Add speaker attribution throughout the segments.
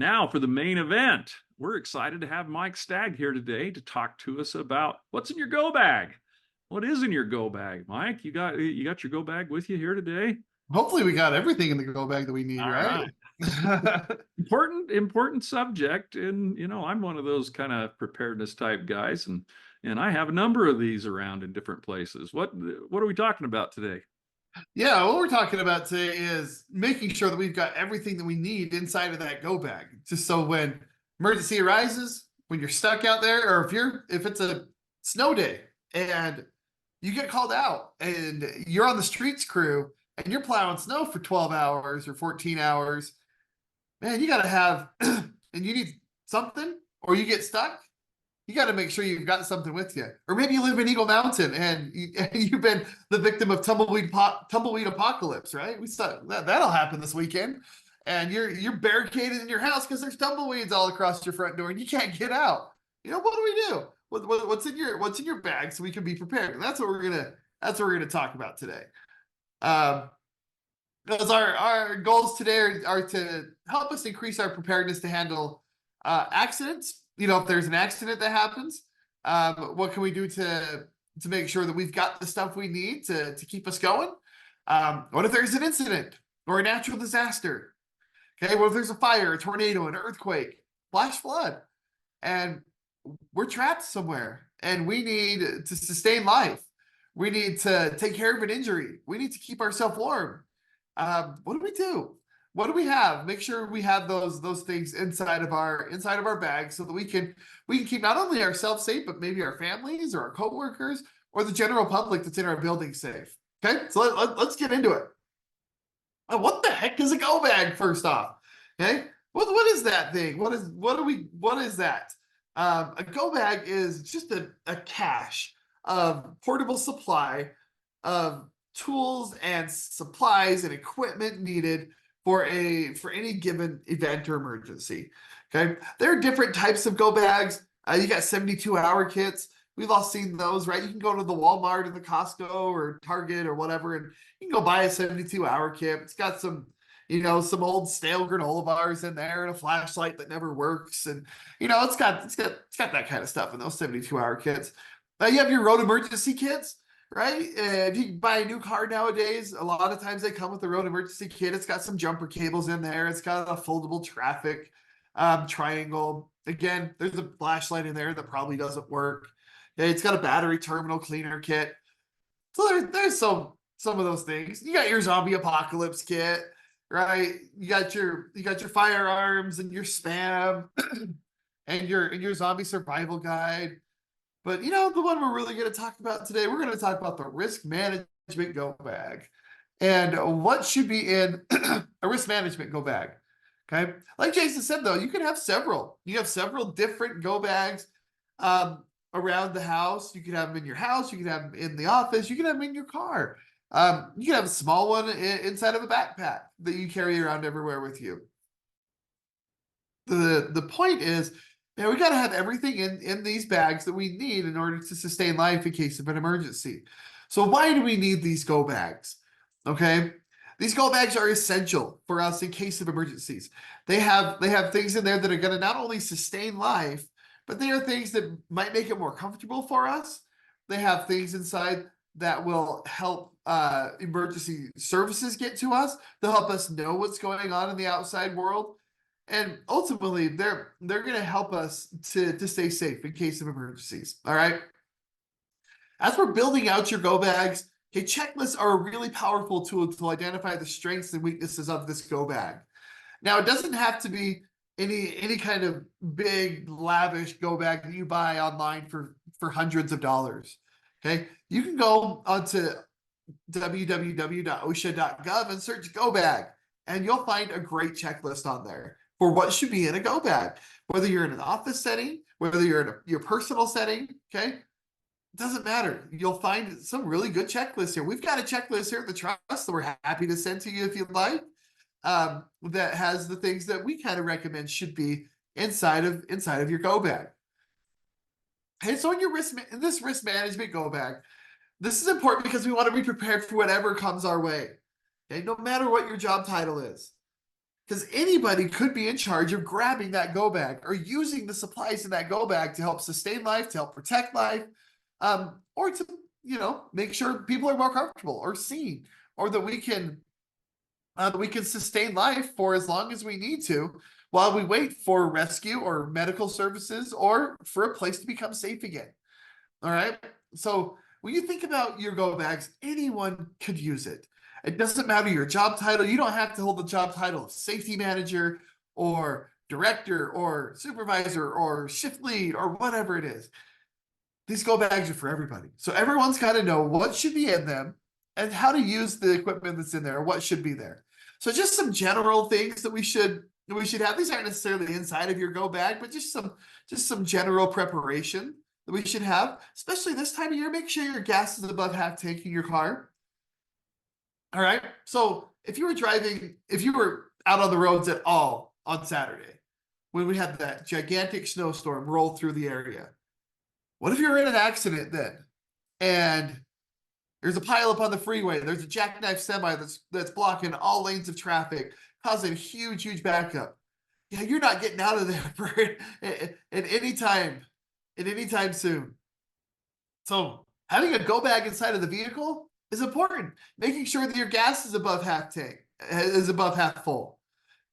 Speaker 1: Now for the main event. We're excited to have Mike Stagg here today to talk to us about what's in your go bag. What is in your go bag, Mike? You got your go bag with you here today?
Speaker 2: Hopefully we got everything in the go bag that we need,
Speaker 1: All
Speaker 2: right?
Speaker 1: right. Important subject, and I'm one of those kind of preparedness type guys, and I have a number of these around in different places. What are we talking about today?
Speaker 2: Yeah, what we're talking about today is making sure that we've got everything that we need inside of that go bag. Just so when emergency arises, when you're stuck out there, or if it's a snow day and you get called out and you're on the streets crew and you're plowing snow for 12 hours or 14 hours, man, you gotta have and you need something, or you get stuck, you got to make sure you've got something with you. Or maybe you live in Eagle Mountain and you've been the victim of tumbleweed apocalypse, right? We saw that'll happen this weekend, and you're barricaded in your house because there's tumbleweeds all across your front door and you can't get out. What do we do? What's in your bag so we can be prepared? And that's what we're gonna talk about today. Because our goals today are to help us increase our preparedness to handle accidents. If there's an accident that happens, what can we do to make sure that we've got the stuff we need to keep us going? What if there's an incident or a natural disaster? Okay, what if there's a fire, a tornado, an earthquake, flash flood, and we're trapped somewhere and we need to sustain life. We need to take care of an injury. We need to keep ourselves warm. What do we do? What do we have? Make sure we have those things inside of our bag so that we can keep not only ourselves safe, but maybe our families or our coworkers or the general public that's in our building safe. Okay, so let's get into it. What the heck is a go bag? First off, okay, what is that thing? What is that? A go bag is just a cache of portable supply of tools and supplies and equipment needed for any given event or emergency. Okay, there are different types of go bags. You got 72-hour kits. We've all seen those, right? You can go to the Walmart or the Costco or Target or whatever, and you can go buy a 72-hour kit. It's got some old stale granola bars in there and a flashlight that never works, and it's got that kind of stuff in those 72-hour kits. You have your road emergency kits. Right? If you buy a new car nowadays, a lot of times they come with the road emergency kit. It's got some jumper cables in there. It's got a foldable traffic triangle. Again, there's a flashlight in there that probably doesn't work. It's got a battery terminal cleaner kit. So there's some of those things. You got your zombie apocalypse kit, right? You got your firearms and your spam and your zombie survival guide. But the one we're really going to talk about today, we're going to talk about the risk management go bag and what should be in a risk management go bag. Okay. Like Jason said, though, you can have several. You have several different go bags around the house. You can have them in your house. You can have them in the office. You can have them in your car. You can have a small one inside of a backpack that you carry around everywhere with you. The point is, we got to have everything in these bags that we need in order to sustain life in case of an emergency. So why do we need these go bags? Okay, these go bags are essential for us in case of emergencies. They have things in there that are going to not only sustain life, but they are things that might make it more comfortable for us. They have things inside that will help emergency services get to us. They'll help us know what's going on in the outside world. And ultimately, they're going to help us to stay safe in case of emergencies. All right. As we're building out your go bags, okay, checklists are a really powerful tool to identify the strengths and weaknesses of this go bag. Now, it doesn't have to be any kind of big, lavish go bag that you buy online for hundreds of dollars. Okay, you can go onto www.osha.gov and search go bag, and you'll find a great checklist on there for what should be in a go bag, whether you're in an office setting, whether you're in your personal setting. Okay, it doesn't matter. You'll find some really good checklists here. We've got a checklist here at the Trust that we're happy to send to you if you'd like, that has the things that we kind of recommend should be inside of your go bag. And so in this risk management go bag, this is important because we want to be prepared for whatever comes our way. Okay, no matter what your job title is. because anybody could be in charge of grabbing that go bag or using the supplies in that go bag to help sustain life, to help protect life, or to, make sure people are more comfortable or seen, or that we can sustain life for as long as we need to while we wait for rescue or medical services or for a place to become safe again. All right. So when you think about your go bags, anyone could use it. It doesn't matter your job title. You don't have to hold the job title of safety manager or director or supervisor or shift lead or whatever it is. These go bags are for everybody. So everyone's got to know what should be in them and how to use the equipment that's in there, or what should be there. So just some general things that we should have. These aren't necessarily inside of your go bag, but just some general preparation that we should have, especially this time of year. Make sure your gas is above half tank in your car. All right. So if you were out on the roads at all on Saturday, when we had that gigantic snowstorm roll through the area, what if you're in an accident then? And there's a pileup on the freeway. There's a jackknife semi that's blocking all lanes of traffic, causing huge backup. Yeah, you're not getting out of there for at any time soon. So having a go bag inside of the vehicle is important. Making sure that your gas is above half full.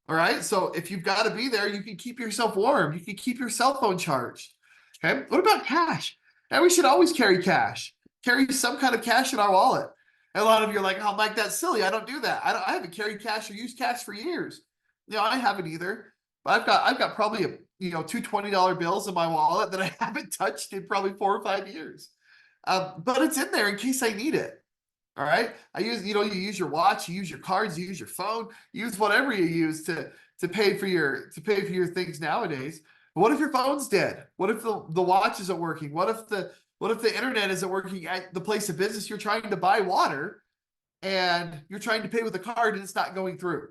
Speaker 2: All right. So if you've got to be there, you can keep yourself warm. You can keep your cell phone charged. Okay. What about cash? And we should always carry cash. Carry some kind of cash in our wallet. And a lot of you are like, "Oh, Mike, that's silly. I don't do that. I haven't carried cash or used cash for years." I haven't either. But I've got probably two $20 bills in my wallet that I haven't touched in probably 4 or 5 years. But it's in there in case I need it. All right. You use your watch, you use your cards, you use your phone, you use whatever you use to pay for your things nowadays. But what if your phone's dead? What if the watch isn't working? What if the internet isn't working at the place of business? You're trying to buy water and you're trying to pay with a card and it's not going through.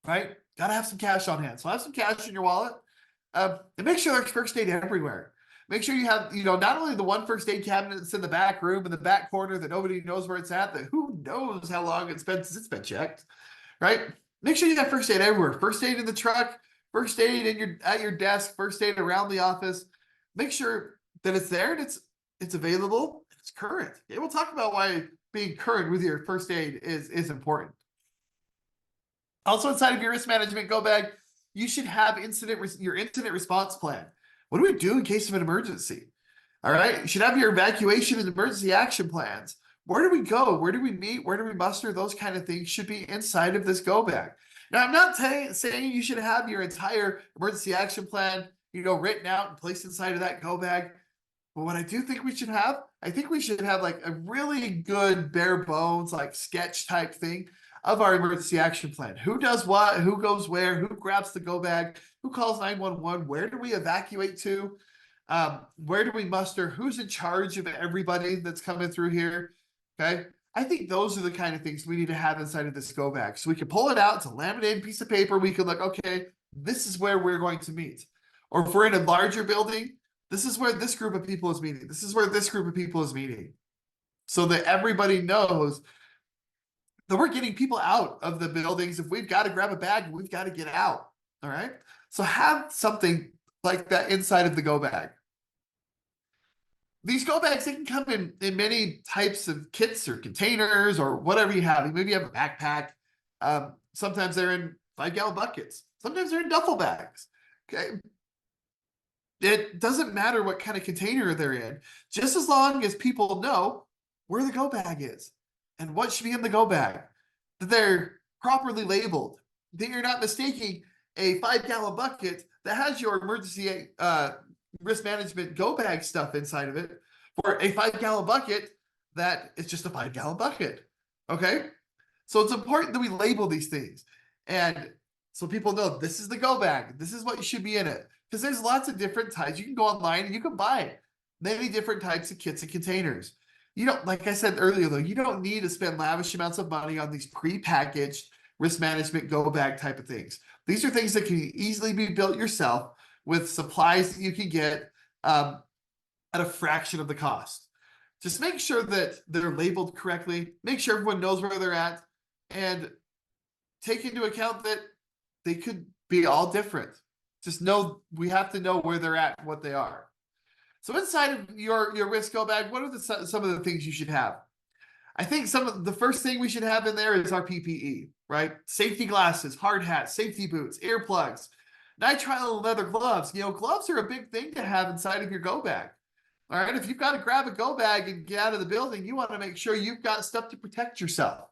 Speaker 2: Right? Got to have some cash on hand. So have some cash in your wallet, and make sure there's first aid everywhere. Make sure you have, not only the one first aid cabinet that's in the back room, in the back corner that nobody knows where it's at, that who knows how long it's been since it's been checked, right? Make sure you have first aid everywhere. First aid in the truck, first aid at your desk, first aid around the office. Make sure that it's there and it's available, it's current. Okay, we'll talk about why being current with your first aid is important. Also, inside of your risk management go bag, you should have your incident response plan. What do we do in case of an emergency? All right. You should have your evacuation and emergency action plans. Where do we go? Where do we meet? Where do we muster? Those kind of things should be inside of this go bag. Now, I'm not saying you should have your entire emergency action plan, written out and placed inside of that go bag. But what I do think we should have, I think we should have like a really good bare bones, like sketch type thing of our emergency action plan. Who does what? Who goes where? Who grabs the go bag? Who calls 911? Where do we evacuate to? Where do we muster? Who's in charge of everybody that's coming through here? Okay. I think those are the kind of things we need to have inside of this go bag. So we can pull it out. It's a laminated piece of paper. We can look, okay, this is where we're going to meet. Or if we're in a larger building, this is where this group of people is meeting. This is where this group of people is meeting. So that everybody knows that we're getting people out of the buildings. If we've got to grab a bag, we've got to get out. All right. So have something like that inside of the go bag. These go bags, they can come in many types of kits or containers or whatever you have. Maybe you have a backpack. Sometimes they're in 5-gallon buckets. Sometimes they're in duffel bags. Okay. It doesn't matter what kind of container they're in, just as long as people know where the go bag is and what should be in the go bag, that they're properly labeled, that you're not mistaking a 5-gallon bucket that has your emergency risk management go bag stuff inside of it for a 5-gallon bucket that is just a 5-gallon bucket. Okay. So it's important that we label these things. And so people know this is the go bag. This is what should be in it. Because there's lots of different types. You can go online and you can buy many different types of kits and containers. Like I said earlier, though, you don't need to spend lavish amounts of money on these pre-packaged risk management go bag type of things. These are things that can easily be built yourself with supplies that you can get at a fraction of the cost. Just make sure that they're labeled correctly. Make sure everyone knows where they're at, and take into account that they could be all different. Just know we have to know where they're at and what they are. So inside of your risk go bag, what are some of the things you should have? I think some of the first thing we should have in there is our PPE, right? Safety glasses, hard hats, safety boots, earplugs, nitrile leather gloves. Gloves are a big thing to have inside of your go bag. All right, if you've got to grab a go bag and get out of the building, you want to make sure you've got stuff to protect yourself.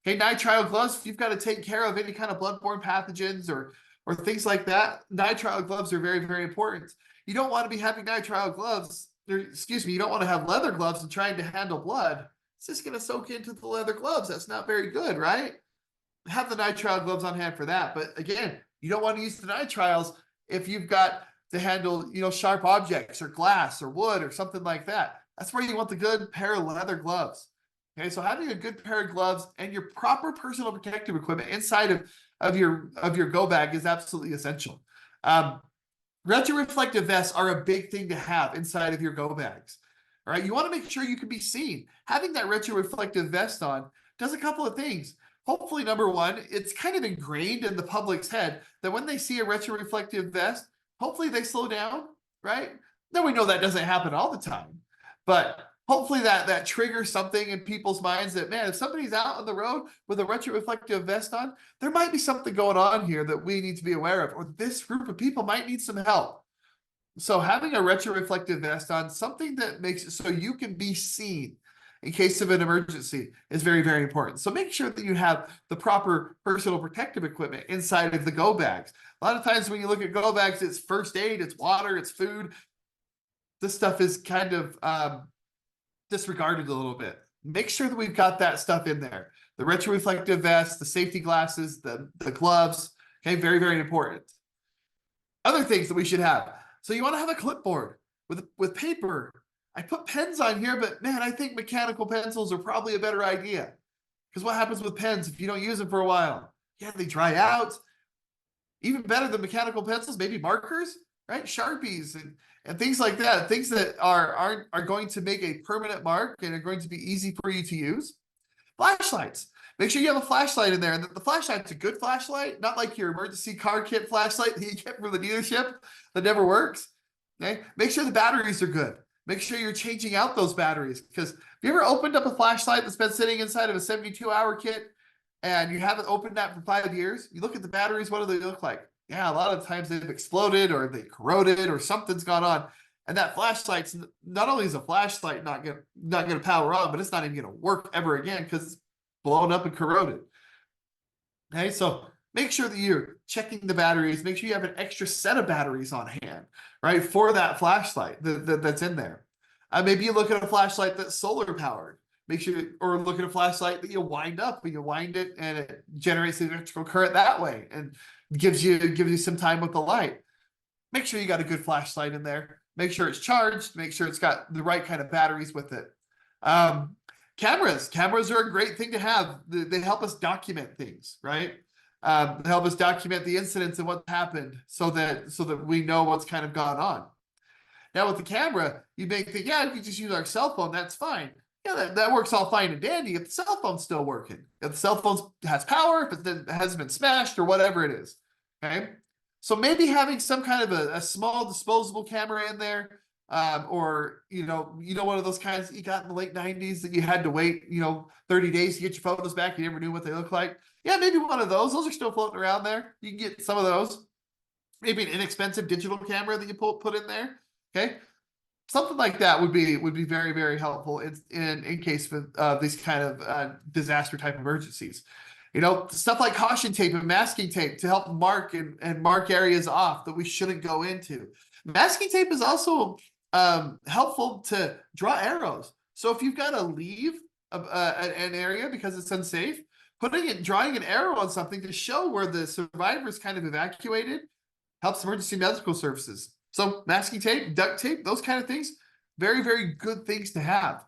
Speaker 2: Okay, nitrile gloves, if you've got to take care of any kind of bloodborne pathogens or things like that, nitrile gloves are very, very important. You don't want to be having nitrile gloves, you don't want to have leather gloves and trying to handle blood. It's just going to soak into the leather gloves. That's not very good, right? Have the nitrile gloves on hand for that. But again, you don't want to use the nitriles if you've got to handle, sharp objects or glass or wood or something like that. That's where you want the good pair of leather gloves. Okay, so having a good pair of gloves and your proper personal protective equipment inside of your go bag is absolutely essential. Retroreflective vests are a big thing to have inside of your go bags. All right, you want to make sure you can be seen. Having that retroreflective vest on does a couple of things. Hopefully, number one, it's kind of ingrained in the public's head that when they see a retroreflective vest, hopefully they slow down, right? Now we know that doesn't happen all the time, but hopefully that triggers something in people's minds that, man, if somebody's out on the road with a retroreflective vest on, there might be something going on here that we need to be aware of, or this group of people might need some help. So having a retroreflective vest on, something that makes it so you can be seen in case of an emergency, is very, very important. So make sure that you have the proper personal protective equipment inside of the go bags. A lot of times when you look at go bags, it's first aid, it's water, it's food. This stuff is kind of disregarded a little bit. Make sure that we've got that stuff in there. The retroreflective vest, the safety glasses, the gloves. Okay, very, very important. Other things that we should have. So you want to have a clipboard with paper. I put pens on here, but man, I think mechanical pencils are probably a better idea. Because what happens with pens if you don't use them for a while? Yeah, they dry out. Even better than mechanical pencils, maybe markers, right? Sharpies and things like that. Things that are going to make a permanent mark and are going to be easy for you to use. Flashlights. Make sure you have a flashlight in there. And the flashlight's a good flashlight, not like your emergency car kit flashlight that you get from the dealership that never works. Okay. Make sure the batteries are good. Make sure you're changing out those batteries. Because if you ever opened up a flashlight that's been sitting inside of a 72-hour kit and you haven't opened that for 5 years, you look at the batteries, what do they look like? Yeah, a lot of times they've exploded or they corroded or something's gone on. And that flashlight's not only is a flashlight not gonna power on, but it's not even gonna work ever again because it's blown up and corroded. Okay, so make sure that you're checking the batteries. Make sure you have an extra set of batteries on hand, right, for that flashlight that's in there. Maybe you look at a flashlight that's solar powered. Make sure, or look at a flashlight that you wind up and you wind it and it generates the electrical current that way and gives you some time with the light. Make sure you got a good flashlight in there. Make sure it's charged. Make sure it's got the right kind of batteries with it. Cameras are a great thing to have. They help us document things, right? They help us document the incidents and what happened so that we know what's kind of gone on. Now with the camera, you may think, yeah, if you just use our cell phone, that's fine. Yeah, that works all fine and dandy if the cell phone's still working. If the cell phone has power, if it hasn't been smashed or whatever it is. Okay. So maybe having some kind of a small disposable camera in there, or one of those kinds that you got in the late 90s that you had to wait 30 days to get your photos back. You never knew what they looked like. Yeah, maybe one of those. Those are still floating around there. You can get some of those. Maybe an inexpensive digital camera that you put in there. Okay, something like that would be very, very helpful in case of these kind of disaster type emergencies. Stuff like caution tape and masking tape to help mark and mark areas off that we shouldn't go into. Masking tape is also helpful to draw arrows. So if you've got to leave an area because it's unsafe, drawing an arrow on something to show where the survivors kind of evacuated helps emergency medical services. So masking tape, duct tape, those kind of things, very, very good things to have.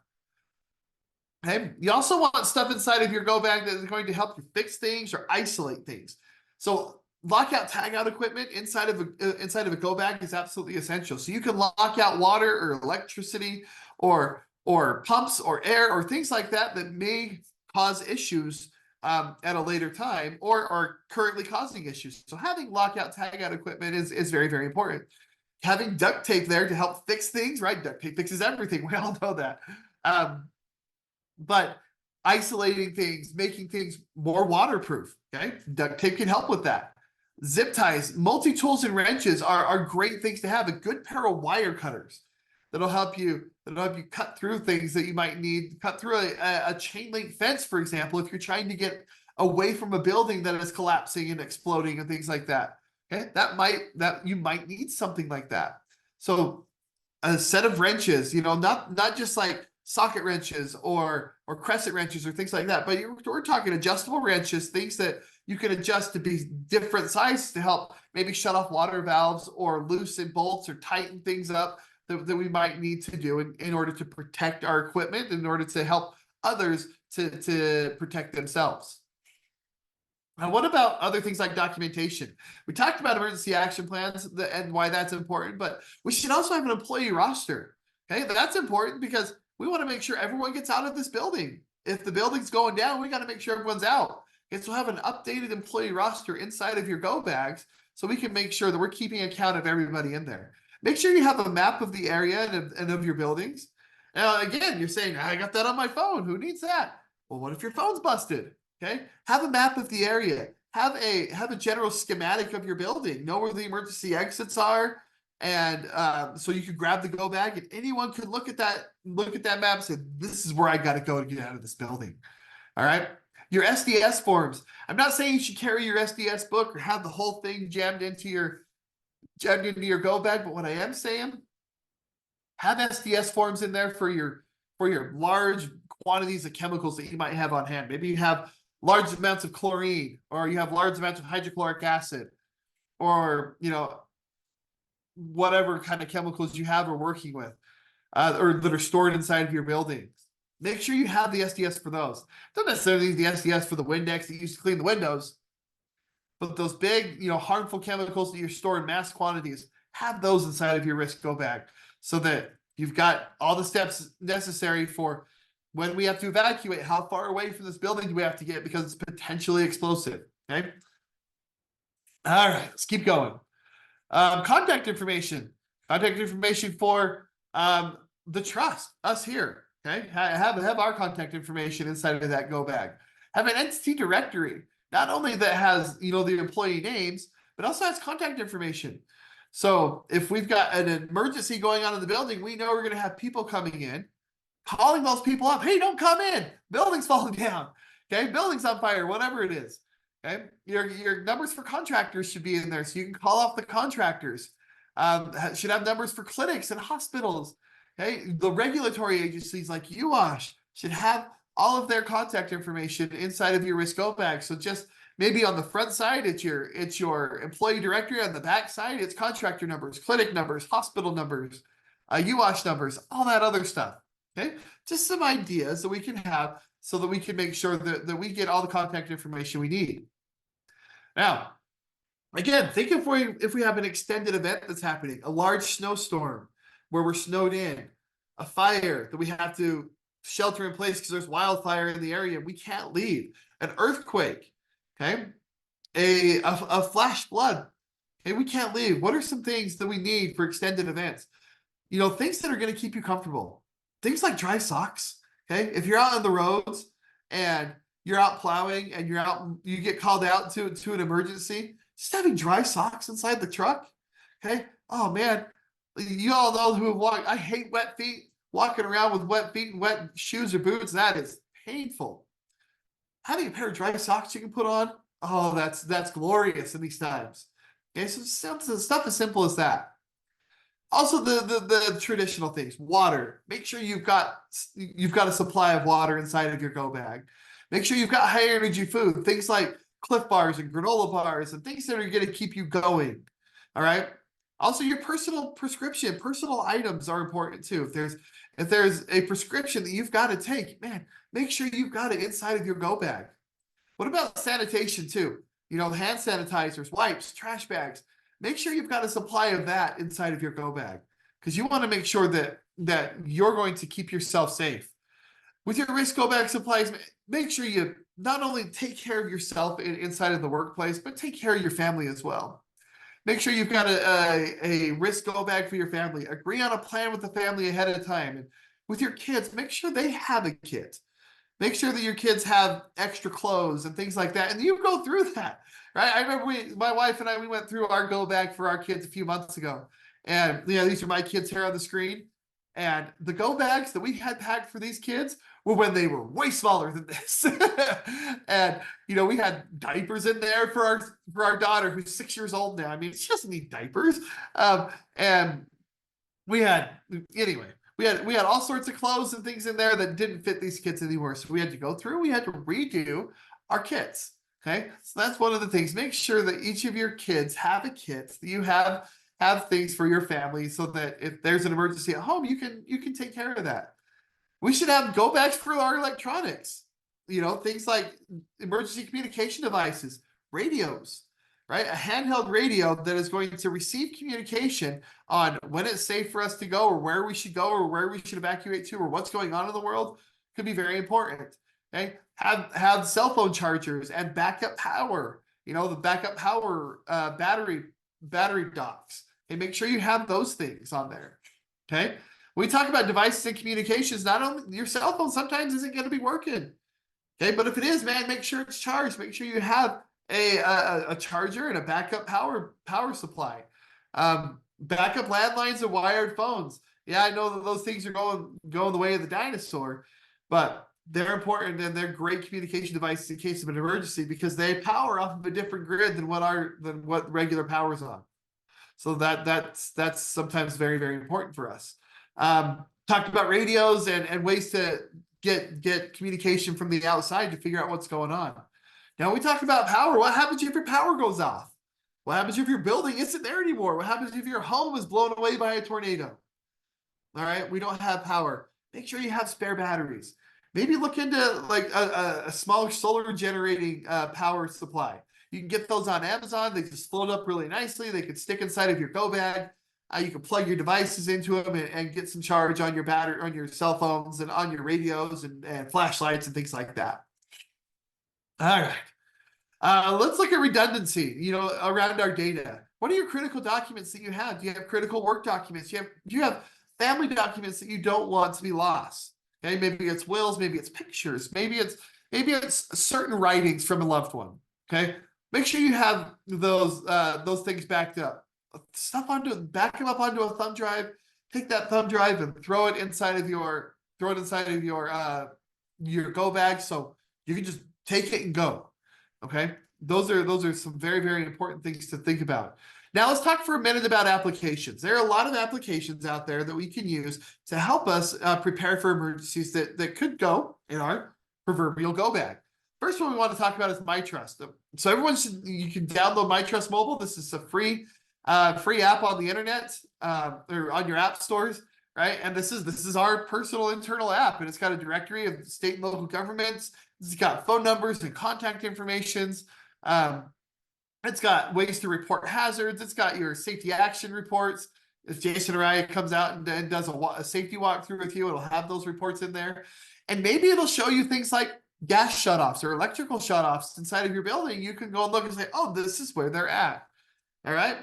Speaker 2: Okay. You also want stuff inside of your go bag that is going to help you fix things or isolate things. So lockout tagout equipment inside of a go bag is absolutely essential. So you can lock out water or electricity or pumps or air or things like that may cause issues at a later time, or are currently causing issues. So having lockout tagout equipment is very, very important. Having duct tape there to help fix things, right? Duct tape fixes everything. We all know that. But isolating things, making things more waterproof. Okay, duct tape can help with that. Zip ties, multi-tools and wrenches are great things to have. A good pair of wire cutters that'll help you cut through things that you might need. Cut through a chain link fence, for example, if you're trying to get away from a building that is collapsing and exploding and things like that. Okay, that you might need something like that. So a set of wrenches, not just like socket wrenches or crescent wrenches or things like that, but we're talking adjustable wrenches, things that you can adjust to be different sizes to help maybe shut off water valves or loosen bolts or tighten things up that we might need to do in order to protect our equipment, in order to help others to protect themselves. Now, what about other things like documentation? We talked about emergency action plans and why that's important, but we should also have an employee roster. Okay, that's important because we want to make sure everyone gets out of this building. If the building's going down, we got to make sure everyone's out. Okay, so have an updated employee roster inside of your go bags so we can make sure that we're keeping account of everybody in there. Make sure you have a map of the area and of your buildings. Now, again, you're saying, I got that on my phone. Who needs that? Well, what if your phone's busted? Okay, have a map of the area. Have a general schematic of your building. Know where the emergency exits are, and so you can grab the go bag, and anyone could look at that map and say, "This is where I got to go to get out of this building." All right. Your SDS forms. I'm not saying you should carry your SDS book or have the whole thing jammed into your go bag, but what I am saying, have SDS forms in there for your large quantities of chemicals that you might have on hand. Maybe you have large amounts of chlorine, or you have large amounts of hydrochloric acid, or whatever kind of chemicals you have or working with, or that are stored inside of your buildings. Make sure you have the SDS for those. Don't necessarily need the SDS for the Windex that you use to clean the windows, but those big, harmful chemicals that you store in mass quantities, have those inside of your risk go bag so that you've got all the steps necessary for when we have to evacuate. How far away from this building do we have to get because it's potentially explosive? Okay. All right, let's keep going. Contact information for the trust, us here. Okay, have our contact information inside of that go bag. Have an entity directory, not only that has the employee names, but also has contact information. So if we've got an emergency going on in the building, we know we're going to have people coming in, calling those people up. Hey, don't come in. Building's falling down. Okay, building's on fire. Whatever it is. Okay, your numbers for contractors should be in there, so you can call off the contractors. Should have numbers for clinics and hospitals. Okay, the regulatory agencies like UWASH should have all of their contact information inside of your risk go bag. So just maybe on the front side, it's your employee directory. On the back side, it's contractor numbers, clinic numbers, hospital numbers, UWASH numbers, all that other stuff. Okay, just some ideas that we can have so that we can make sure that we get all the contact information we need. Now, again, think if we have an extended event that's happening, a large snowstorm where we're snowed in, a fire that we have to shelter in place because there's wildfire in the area, we can't leave, an earthquake, okay, a flash flood, okay, we can't leave. What are some things that we need for extended events? Things that are going to keep you comfortable. Things like dry socks. Okay, if you're out on the roads and you're out plowing and you get called out to an emergency, just having dry socks inside the truck. Okay. Oh man, you all know who walk. I hate wet feet. Walking around with wet feet and wet shoes or boots, that is painful. Having a pair of dry socks you can put on, oh, that's glorious in these times. Okay, so stuff as simple as that. Also, the traditional things, water. Make sure you've got a supply of water inside of your go bag. Make sure you've got high energy food, things like Cliff Bars and granola bars and things that are going to keep you going. All right. Also, your personal items are important too. If there's a prescription that you've got to take, man, make sure you've got it inside of your go bag. What about sanitation too? Hand sanitizers, wipes, trash bags. Make sure you've got a supply of that inside of your go bag because you want to make sure that you're going to keep yourself safe. with your risk go bag supplies, make sure you not only take care of yourself inside of the workplace, but take care of your family as well. Make sure you've got a risk go bag for your family. Agree on a plan with the family ahead of time. And with your kids, make sure they have a kit. Make sure that your kids have extra clothes and things like that. And you go through that, right? I remember my wife and I, we went through our go bag for our kids a few months ago. And these are my kids here on the screen. And the go bags that we had packed for these kids were when they were way smaller than this. And we had diapers in there for our daughter who's 6 years old now. I mean, she doesn't need diapers. And we had anyway. We had all sorts of clothes and things in there that didn't fit these kits anymore. So we had to go through, we had to redo our kits. Okay. So that's one of the things. Make sure that each of your kids have a kit, that you have things for your family so that if there's an emergency at home, you can take care of that. We should have go bags for our electronics. Things like emergency communication devices, radios, right? A handheld radio that is going to receive communication on when it's safe for us to go or where we should go or where we should evacuate to or what's going on in the world could be very important. Okay. Have cell phone chargers and backup power, the backup power battery docks. Okay. Make sure you have those things on there. Okay. When we talk about devices and communications, not only your cell phone sometimes isn't going to be working. Okay. But if it is, man, make sure it's charged. Make sure you have a charger and a backup power supply. Backup landlines and wired phones. Yeah, I know that those things are going the way of the dinosaur, but they're important and they're great communication devices in case of an emergency because they power off of a different grid than what regular power is on. So that's sometimes very, very important for us. Talked about radios and ways to get communication from the outside to figure out what's going on. Now we talk about power. What happens if your power goes off? What happens if your building isn't there anymore? What happens if your home is blown away by a tornado? All right, we don't have power. Make sure you have spare batteries. Maybe look into like a smaller solar generating power supply. You can get those on Amazon. They just float up really nicely. They can stick inside of your go bag. You can plug your devices into them and get some charge on your battery, on your cell phones and on your radios and flashlights and things like that. All right. Let's look at redundancy, around our data. What are your critical documents that you have? Do you have critical work documents? Do you have family documents that you don't want to be lost? Okay, maybe it's wills, maybe it's pictures, maybe it's certain writings from a loved one. Okay, make sure you have those things backed up. Back them up onto a thumb drive. Take that thumb drive and throw it inside of your go bag so you can just take it and go. Okay, those are some very, very important things to think about. Now let's talk for a minute about applications. There are a lot of applications out there that we can use to help us prepare for emergencies that could go in our proverbial go bag. First one we want to talk about is MyTrust. So you can download MyTrust Mobile. This is a free app on the internet or on your app stores, right? And this is our personal internal app, and it's got a directory of state and local governments. It's got phone numbers and contact informations. It's got ways to report hazards. It's got your safety action reports. If Jason or I comes out and does a safety walkthrough with you, it'll have those reports in there. And maybe it'll show you things like gas shutoffs or electrical shutoffs inside of your building. You can go and look and say, oh, this is where they're at. All right.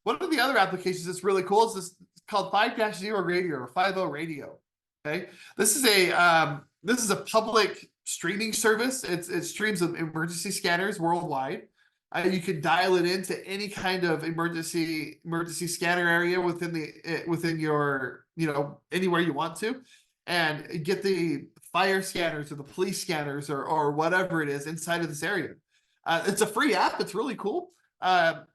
Speaker 2: One of the other applications that's really cool is this called 5-0 radio or 50 radio. Okay. This is a public streaming service. It streams emergency scanners worldwide. You can dial it into any kind of emergency scanner area within your anywhere you want to, and get the fire scanners or the police scanners or whatever it is inside of this area. It's a free app. It's really cool.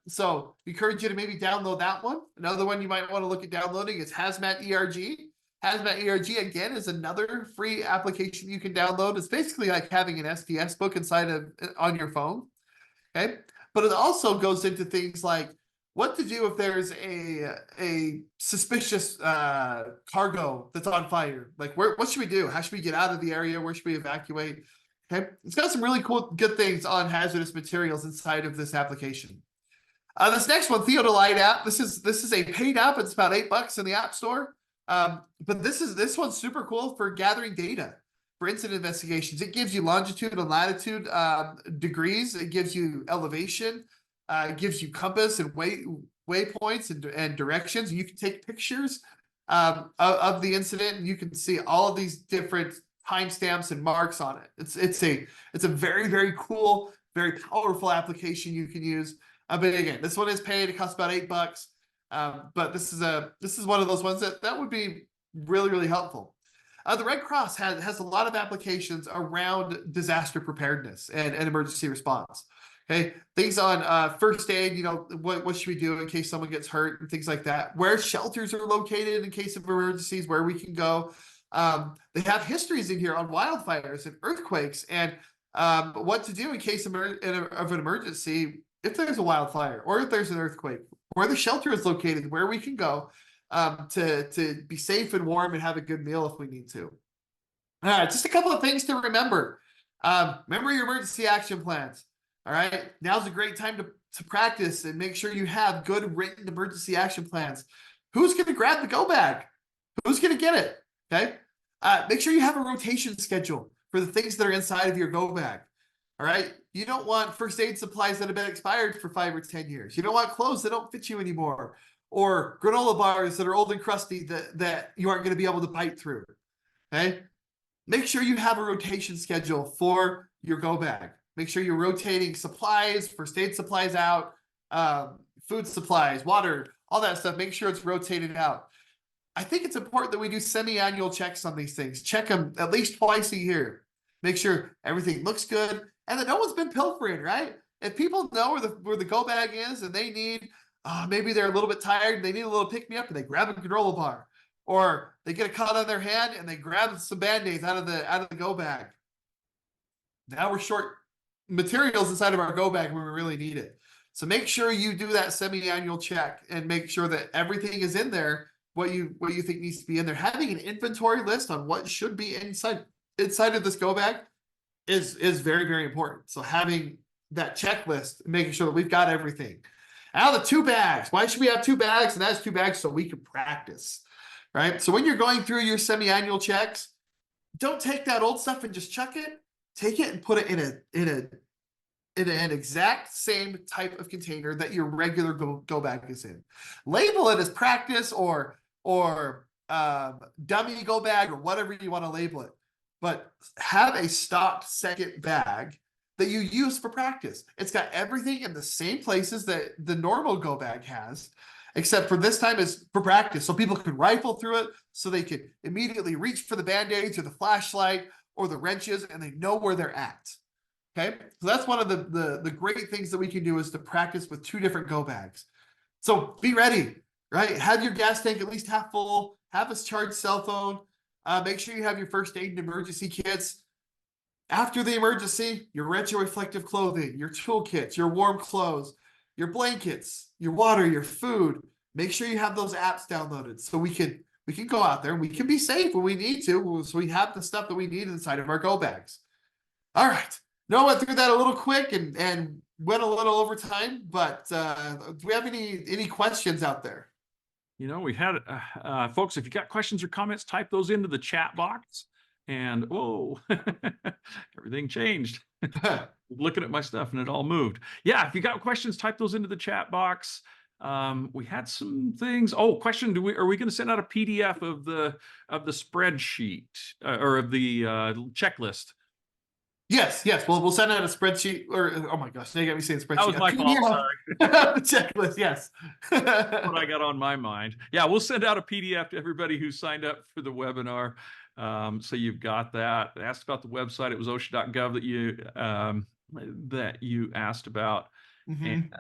Speaker 2: So encourage you to maybe download that one. Another one you might want to look at downloading is Hazmat ERG. Hazmat ERG, again, is another free application you can download. It's basically like having an SDS book on your phone. Okay. But it also goes into things like what to do if there's a suspicious cargo that's on fire. Like what should we do? How should we get out of the area? Where should we evacuate? Okay. It's got some really cool, good things on hazardous materials inside of this application. This next one, Theodolite app. This is a paid app. It's about $8 in the App Store. But this one's super cool for gathering data. for incident investigations. It gives you longitude and latitude degrees. It gives you elevation. It gives you compass and waypoints and directions. You can take pictures of the incident, and you can see all of these different timestamps and marks on it. It's a very, very cool, very powerful application you can use. But again, this one is paid. It costs about $8. But this is one of those ones that would be really, really helpful. The Red Cross has a lot of applications around disaster preparedness and emergency response. Okay, things on first aid. What should we do in case someone gets hurt and things like that. Where shelters are located in case of emergencies, where we can go. They have histories in here on wildfires and earthquakes and what to do in case of an emergency if there's a wildfire or if there's an earthquake, where the shelter is located, where we can go to be safe and warm and have a good meal if we need to. All right, just a couple of things to remember. Remember your emergency action plans. All right, now's a great time to practice and make sure you have good written emergency action plans. Who's going to grab the go bag? Who's going to get it? Okay. Make sure you have a rotation schedule for the things that are inside of your go bag. All right. You don't want first aid supplies that have been expired for 5 or 10 years. You don't want clothes that don't fit you anymore, or granola bars that are old and crusty that you aren't going to be able to bite through. Okay. Make sure you have a rotation schedule for your go bag. Make sure you're rotating supplies, first aid supplies out, food supplies, water, all that stuff. Make sure it's rotated out. I think it's important that we do semi-annual checks on these things. Check them at least twice a year. Make sure everything looks good and that no one's been pilfering, right? If people know where the go bag is and they need, maybe they're a little bit tired and they need a little pick-me-up and they grab a granola bar, or they get a cut on their hand and they grab some Band-Aids out of the go bag. Now we're short materials inside of our go bag when we really need it. So make sure you do that semi-annual check and make sure that everything is in there, what you think needs to be in there. Having an inventory list on what should be inside of this go bag is very, very important. So having that checklist, making sure that we've got everything. Now the 2 bags. Why should we have 2 bags? And that's 2 bags so we can practice, right? So when you're going through your semi-annual checks, don't take that old stuff and just chuck it. Take it and put it in an exact same type of container that your regular go bag is in. Label it as practice or dummy go bag or whatever you want to label it. But have a stocked second bag that you use for practice. It's got everything in the same places that the normal go bag has, except for this time is for practice. So people can rifle through it, so they can immediately reach for the Band-Aids or the flashlight or the wrenches, and they know where they're at. Okay, so that's one of the great things that we can do, is to practice with 2 different go bags. So be ready, right? Have your gas tank at least half full, have a charged cell phone. Make sure you have your first aid and emergency kits. After the emergency, your retroreflective clothing, your toolkits, your warm clothes, your blankets, your water, your food. Make sure you have those apps downloaded so we can go out there and we can be safe when we need to. So we have the stuff that we need inside of our go bags. All right. No, I went through that a little quick and went a little over time, but do we have any questions out there?
Speaker 1: We had folks, if you got questions or comments, type those into the chat box. And whoa, everything changed. Looking at my stuff and it all moved. Yeah, if you got questions, type those into the chat box. We had some things. Oh, question: are we going to send out a PDF of the spreadsheet or of the checklist?
Speaker 2: Yes. We'll send out a spreadsheet, or oh my gosh, they got me saying spreadsheet.
Speaker 1: That was my fault. Sorry.
Speaker 2: The checklist, yes.
Speaker 1: What I got on my mind. Yeah, we'll send out a PDF to everybody who signed up for the webinar. So you've got that. I asked about the website. It was OSHA.gov that you asked about.
Speaker 2: Mm-hmm.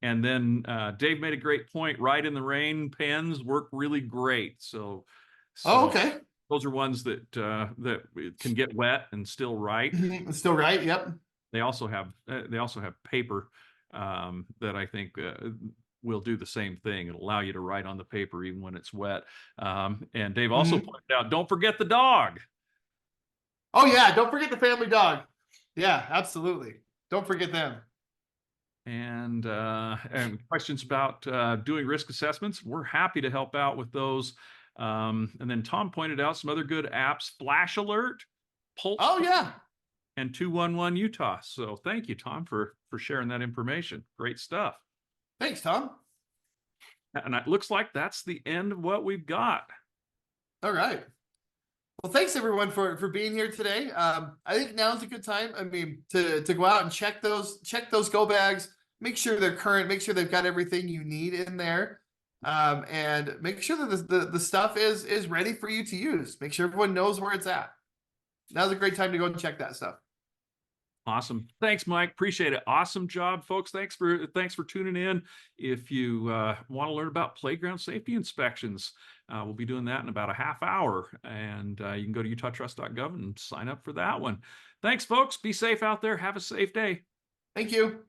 Speaker 1: And then Dave made a great point. Ride in the Rain pens work really great. So
Speaker 2: okay.
Speaker 1: Those are ones that can get wet and still write.
Speaker 2: Mm-hmm. Still write. Yep.
Speaker 1: They also have paper that I think will do the same thing. It'll allow you to write on the paper even when it's wet. And Dave also pointed out, don't forget the dog.
Speaker 2: Oh yeah, don't forget the family dog. Yeah, absolutely. Don't forget them.
Speaker 1: And questions about doing risk assessments. We're happy to help out with those. And then Tom pointed out some other good apps. Flash Alert Pulse.
Speaker 2: Oh yeah.
Speaker 1: And 211 Utah. So thank you, Tom, for sharing that information. Great stuff.
Speaker 2: Thanks, Tom.
Speaker 1: And it looks like that's the end of what we've got.
Speaker 2: All right. Well, thanks everyone for being here today. I think now's a good time. I mean, to go out and check those go bags, make sure they're current, make sure they've got everything you need in there, and make sure that the stuff is ready for you to use. Make sure everyone knows where it's at. Now's a great time to go and check that stuff.
Speaker 1: Awesome. Thanks, Mike. Appreciate it. Awesome job, folks. Thanks for tuning in. If you want to learn about playground safety inspections, we'll be doing that in about a half hour. And you can go to utahtrust.gov and sign up for that one. Thanks, folks. Be safe out there. Have a safe day.
Speaker 2: Thank you.